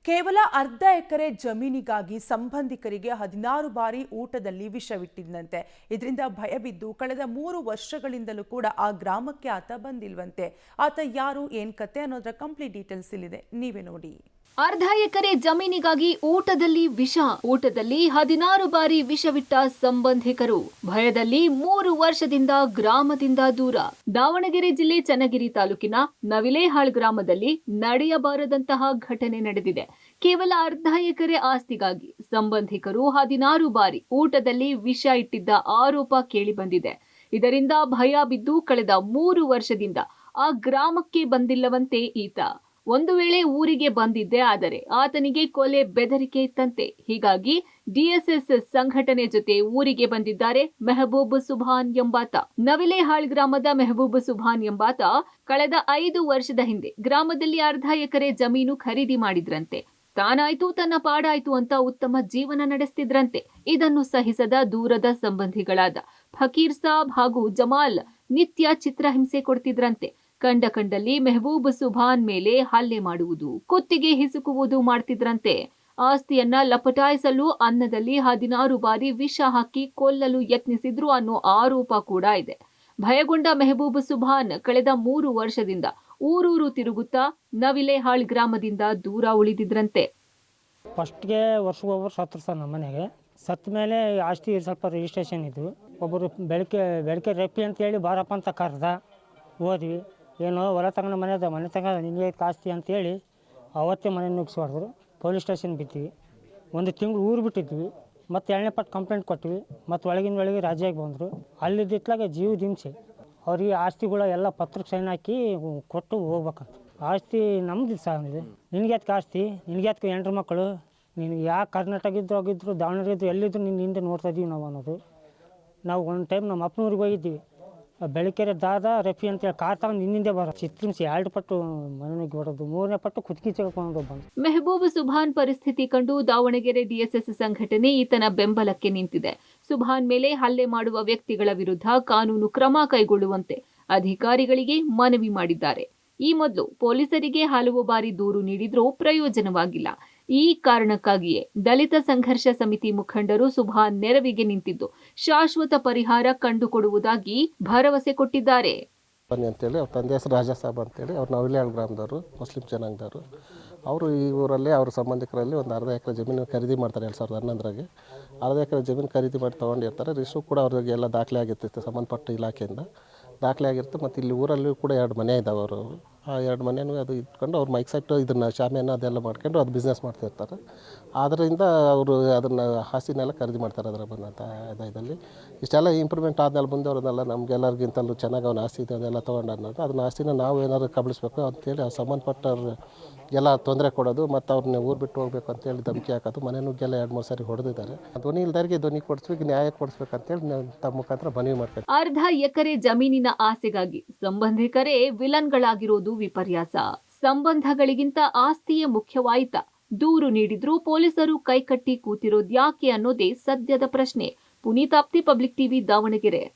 ಕೇವಲ ಅರ್ಧ ಎಕರೆ ಜಮೀನಿಗಾಗಿ ಸಂಬಂಧಿಕರಿಗೆ 16 ಬಾರಿ ಊಟದಲ್ಲಿ ವಿಷವಿಟ್ಟಿದ್ದಂತೆ. ಇದರಿಂದ ಭಯಬಿದ್ದು ಕಳೆದ 3 ವರ್ಷಗಳಿಂದಲೂ ಕೂಡ ಆ ಗ್ರಾಮಕ್ಕೆ ಆತ ಬಂದಿಲ್ವಂತೆ. ಆತ ಯಾರು, ಏನ್ ಕತೆ ಅನ್ನೋದರ ಕಂಪ್ಲೀಟ್ ಡೀಟೇಲ್ಸ್ ಇಲ್ಲಿದೆ, ನೀವೇ ನೋಡಿ. ಅರ್ಧ ಎಕರೆ ಜಮೀನಿಗಾಗಿ ಊಟದಲ್ಲಿ 16 ಬಾರಿ ವಿಷವಿಟ್ಟ ಸಂಬಂಧಿಕರು. ಭಯದಲ್ಲಿ 3 ವರ್ಷದಿಂದ ಗ್ರಾಮದಿಂದ ದೂರ. ದಾವಣಗೆರೆ ಜಿಲ್ಲೆ ಚನ್ನಗಿರಿ ತಾಲೂಕಿನ ನವಿಲೇಹಾಳ್ ಗ್ರಾಮದಲ್ಲಿ ನಡೆಯಬಾರದಂತಹ ಘಟನೆ ನಡೆದಿದೆ. ಕೇವಲ ಅರ್ಧ ಎಕರೆ ಆಸ್ತಿಗಾಗಿ ಸಂಬಂಧಿಕರು 16 ಬಾರಿ ಊಟದಲ್ಲಿ ವಿಷ ಇಟ್ಟಿದ್ದ ಆರೋಪ ಕೇಳಿ ಬಂದಿದೆ. ಇದರಿಂದ ಭಯ ಬಿದ್ದು ಕಳೆದ 3 ವರ್ಷದಿಂದ ಆ ಗ್ರಾಮಕ್ಕೆ ಬಂದಿಲ್ಲವಂತೆ ಈತ. ಒಂದು ವೇಳೆ ಊರಿಗೆ ಬಂದಿದ್ದೆ ಆದರೆ ಆತನಿಗೆ ಕೊಲೆ ಬೆದರಿಕೆ ಇತ್ತಂತೆ. ಹೀಗಾಗಿ ಡಿಎಸ್ಎಸ್ ಸಂಘಟನೆ ಜೊತೆ ಊರಿಗೆ ಬಂದಿದ್ದಾರೆ ಮೆಹಬೂಬ್ ಸುಭಾನ್ ಎಂಬಾತ. ನವಿಲೇಹಾಳ್ ಗ್ರಾಮದ ಮೆಹಬೂಬ್ ಸುಭಾನ್ ಎಂಬಾತ ಕಳೆದ 5 ವರ್ಷದ ಹಿಂದೆ ಗ್ರಾಮದಲ್ಲಿ ಅರ್ಧ ಎಕರೆ ಜಮೀನು ಖರೀದಿ ಮಾಡಿದ್ರಂತೆ. ತಾನಾಯ್ತು ತನ್ನ ಪಾಡಾಯ್ತು ಅಂತ ಉತ್ತಮ ಜೀವನ ನಡೆಸ್ತಿದ್ರಂತೆ. ಇದನ್ನು ಸಹಿಸದ ದೂರದ ಸಂಬಂಧಿಗಳಾದ ಫಕೀರ್ ಸಾಬ್ ಹಾಗೂ ಜಮಾಲ್ ನಿತ್ಯ ಚಿತ್ರಹಿಂಸೆ ಕೊಡ್ತಿದ್ರಂತೆ. ಕಂಡಲ್ಲಿ ಮೆಹಬೂಬ್ ಸುಭಾನ್ ಮೇಲೆ ಹಲ್ಲೆ ಮಾಡುವುದು, ಕುತ್ತಿಗೆ ಹಿಸುಕುವುದು ಮಾಡ್ತಿದ್ರಂತೆ. ಆಸ್ತಿಯನ್ನ ಲಪಟಾಯಿಸಲು ಅನ್ನದಲ್ಲಿ 16 ಬಾರಿ ವಿಷ ಹಾಕಿ ಕೊಲ್ಲಲು ಯತ್ನಿಸಿದ್ರು ಅನ್ನೋ ಆರೋಪ ಕೂಡ ಇದೆ. ಭಯಗೊಂಡ ಮೆಹಬೂಬ್ ಸುಭಾನ್ ಕಳೆದ 3 ವರ್ಷದಿಂದ ಊರೂರು ತಿರುಗುತ್ತಾ ನವಿಲೇಹಾಳ್ ಗ್ರಾಮದಿಂದ ದೂರ ಉಳಿದಿದ್ರಂತೆ. ಫಸ್ಟ್ಗೆ ವರ್ಷಕ್ಕೊಬ್ಬರು ಸತ್ರು ಸರ್ ನಮ್ಮ ಮನೆಗೆ. ಸತ್ತ ಮೇಲೆ ಆಸ್ತಿ ಸ್ವಲ್ಪ ರಿಜಿಸ್ಟ್ರೇಷನ್ ಇದ್ವು. ಒಬ್ಬರು ಬೆಳಗ್ಗೆ ರೆಪ್ಪಿ ಅಂತೇಳಿ ಬಾರಪ್ಪ ಅಂತ ಕರೆದ. ಹೋದ್ವಿ. ಏನೋ ಹೊಲ ತಗೊಂಡು ಮನೆ ತಗೊಂಡು ನಿಮಗೆ ಆಸ್ತಿ ಅಂತೇಳಿ ಅವತ್ತೇ ಮನೆ ನುಗ್ಗಿಸ್ಬಾರ್ದು. Police station ಬಿದ್ವಿ. 1 ತಿಂಗಳು ಊರು ಬಿಟ್ಟಿದ್ವಿ. ಮತ್ತು 2ನೇ ಪಟ್ಟು ಕಂಪ್ಲೇಂಟ್ ಕೊಟ್ವಿ. ಮತ್ತು ಒಳಗೆ ರಾಜ್ಯಕ್ಕೆ ಬಂದರು. ಅಲ್ಲಿದ್ದಿತ್ಲಾಗ ಜೀವದ ಹಿಂಸೆ. ಅವ್ರಿಗೆ ಆಸ್ತಿಗಳ ಎಲ್ಲ ಪತ್ರಕ್ಕೆ ಸೈನ್ ಹಾಕಿ ಕೊಟ್ಟು ಹೋಗ್ಬೇಕಂತ. ಆಸ್ತಿ ನಮ್ದು ಸಾಗಿದೆ. ನಿನಗೆ ಅದಕ್ಕೆ ಆಸ್ತಿ, ನಿನಗೆ ಅದಕ್ಕೆ 8 ಮಕ್ಕಳು, ನಿನಗೆ ಯಾವ ಕರ್ನಾಟಕ ಹೋಗಿದ್ರು ದಾವಣಗೆರೆ ಇದ್ದು ಎಲ್ಲಿದ್ರು ನಿನ್ನ ಹಿಂದೆ ನೋಡ್ತಾ ಇದ್ದೀವಿ ನಾವು ಅನ್ನೋದು. ನಾವು ಒಂದು ಟೈಮ್ ನಮ್ಮ ಅಪ್ಪನೂರಿಗೆ ಹೋಗಿದ್ದೀವಿ. ಬೆಳಕೆರೆ ದಾದ ರೆಫಿ ಅಂತೇಳಿ ಕಾರ್ ತಗೊಂಡು ನಿನ್ನಿಂದೆ ಬರೋ ಚಿತ್ರಿಸಿ 2 ಪಟ್ಟು ಮನೆಗೆ ಬರೋದು, 3ನೇ ಪಟ್ಟು ಕುತ್ಕಿ ಚೆಲ್ಕೊಂಡು ಬಂದು. ಮೆಹಬೂಬ್ ಸುಭಾನ್ ಪರಿಸ್ಥಿತಿ ಕಂಡು ದಾವಣಗೆರೆ ಡಿಎಸ್ಎಸ್ ಸಂಘಟನೆ ಈತನ ಬೆಂಬಲಕ್ಕೆ ನಿಂತಿದೆ. ಸುಭಾನ್ ಮೇಲೆ ಹಲ್ಲೆ ಮಾಡುವ ವ್ಯಕ್ತಿಗಳ ವಿರುದ್ಧ ಕಾನೂನು ಕ್ರಮ ಕೈಗೊಳ್ಳುವಂತೆ ಅಧಿಕಾರಿಗಳಿಗೆ ಮನವಿ ಮಾಡಿದ್ದಾರೆ. ಈ ಮೊದಲು ಪೊಲೀಸರಿಗೆ ಹಲವು ಬಾರಿ ದೂರು ನೀಡಿದ್ರೂ ಪ್ರಯೋಜನವಾಗಿಲ್ಲ. ಈ ಕಾರಣಕ್ಕಾಗಿಯೇ ದಲಿತ ಸಂಘರ್ಷ ಸಮಿತಿ ಮುಖಂಡರು ಸುಭಾನ್ ನೆರವಿಗೆ ನಿಂತಿದ್ದು ಶಾಶ್ವತ ಪರಿಹಾರ ಕಂಡುಕೊಡುವುದಾಗಿ ಭರವಸೆ ಕೊಟ್ಟಿದ್ದಾರೆ. ಅಂತೇಳಿ ಅವ್ರ ತಂದೆ ಹೆಸರು ರಾಜಾ ಸಾಬ್ ಅಂತೇಳಿ, ಅವ್ರು ನವಿಲೇಹಾಳ್ ಗ್ರಾಮದವರು, ಮುಸ್ಲಿಂ ಜನಾಂಗದವರು. ಅವರು ಈ ಊರಲ್ಲಿ ಅವ್ರ ಸಂಬಂಧಿಕರಲ್ಲಿ ಒಂದು ಅರ್ಧ ಎಕರೆ ಜಮೀನು ಖರೀದಿ ಮಾಡ್ತಾರೆ 2011ರಾಗೆ. ಅರ್ಧ ಎಕರೆ ಜಮೀನು ಖರೀದಿ ಮಾಡಿ ತೊಗೊಂಡಿರ್ತಾರೆ. ರಿಜಿಸ್ಟ್ರು ಕೂಡ ಅವ್ರಿಗೆ ಎಲ್ಲ ದಾಖಲೆ ಆಗಿರ್ತಿತ್ತು ಸಂಬಂಧಪಟ್ಟ ಇಲಾಖೆಯಿಂದ ದಾಖಲೆ ಆಗಿರುತ್ತೆ. ಮತ್ತು ಇಲ್ಲಿ ಊರಲ್ಲಿ ಕೂಡ 2 ಮನೆ ಇದ್ದಾವೆ. ಅವರು ಆ 2 ಮನೆಯೂ ಅದು ಇಟ್ಕೊಂಡು ಅವ್ರು ಮೈಕ್ ಸೆಟ್ಟು ಇದನ್ನು ಶಾಮಿಯಾನ ಅದೆಲ್ಲ ಮಾಡ್ಕೊಂಡು ಅದು ಬಿಸ್ನೆಸ್ ಮಾಡ್ತಿರ್ತಾರೆ. ಆದ್ದರಿಂದ ಅವರು ಅದನ್ನು ಆಸ್ತಿನೆಲ್ಲ ಖರೀದಿ ಮಾಡ್ತಾರೆ. ಅದರ ಬಂದಂಥ ಇದರಲ್ಲಿ ಇಷ್ಟೆಲ್ಲ ಇಂಪ್ರೂವ್ಮೆಂಟ್ ಆದಮೇಲೆ ಬಂದವ್ರನ್ನೆಲ್ಲ ನಮಗೆಲ್ಲರಿಗಿಂತಲೂ ಚೆನ್ನಾಗಿ ಅವ್ನ ಆಸ್ತಿ ಇದೆ ಅದೆಲ್ಲ ತೊಗೊಂಡು ಅನ್ನೋದು, ಅದನ್ನ ಆಸ್ತಿನ ನಾವು ಏನಾದ್ರು ಕಬಳಿಸ್ಬೇಕು ಅಂತೇಳಿ ಅವ್ರು ಸಂಬಂಧಪಟ್ಟವ್ರು ಎಲ್ಲ ತೊಂದರೆ ಕೊಡೋದು ಮತ್ತು ಅವ್ರನ್ನ ಊರು ಬಿಟ್ಟು ಹೋಗ್ಬೇಕು ಅಂತೇಳಿ ಧಮಕಿ ಹಾಕೋದು. ಮನೆ ನುಗ್ಗೆಲ್ಲ 2-3 ಸಾರಿ ಹೊಡೆದಿದ್ದಾರೆ. ಧ್ವನಿ ಇಲ್ದವ್ರಿಗೆ ಧ್ವನಿ ಕೊಡಿಸ್ಬೇಕು, ನ್ಯಾಯ ಕೊಡಿಸ್ಬೇಕಂತೇಳಿ ನಾವು ತಮ್ಮ ಮುಖಾಂತರ ಮನವಿ ಮಾಡ್ತೀವಿ. ಅರ್ಧ ಎಕರೆ ಜಮೀನಿನ ಆಸೆಗಾಗಿ ಸಂಬಂಧಿಕರೇ ವಿಲನ್ಗಳಾಗಿರೋದು ವಿಪರ್ಯಾಸ. ಸಂಬಂಧಗಳಿಗಿಂತ ಆಸ್ತಿಯೇ ಮುಖ್ಯವಾಯಿತ. ದೂರು ನೀಡಿದ್ರೂ ಪೊಲೀಸರು ಕೈಕಟ್ಟಿ ಕೂತಿರೋದ್ಯಾಕೆ ಅನ್ನೋದೇ ಸದ್ಯದ ಪ್ರಶ್ನೆ. Puneeth Apthi, public TV, Davanagere.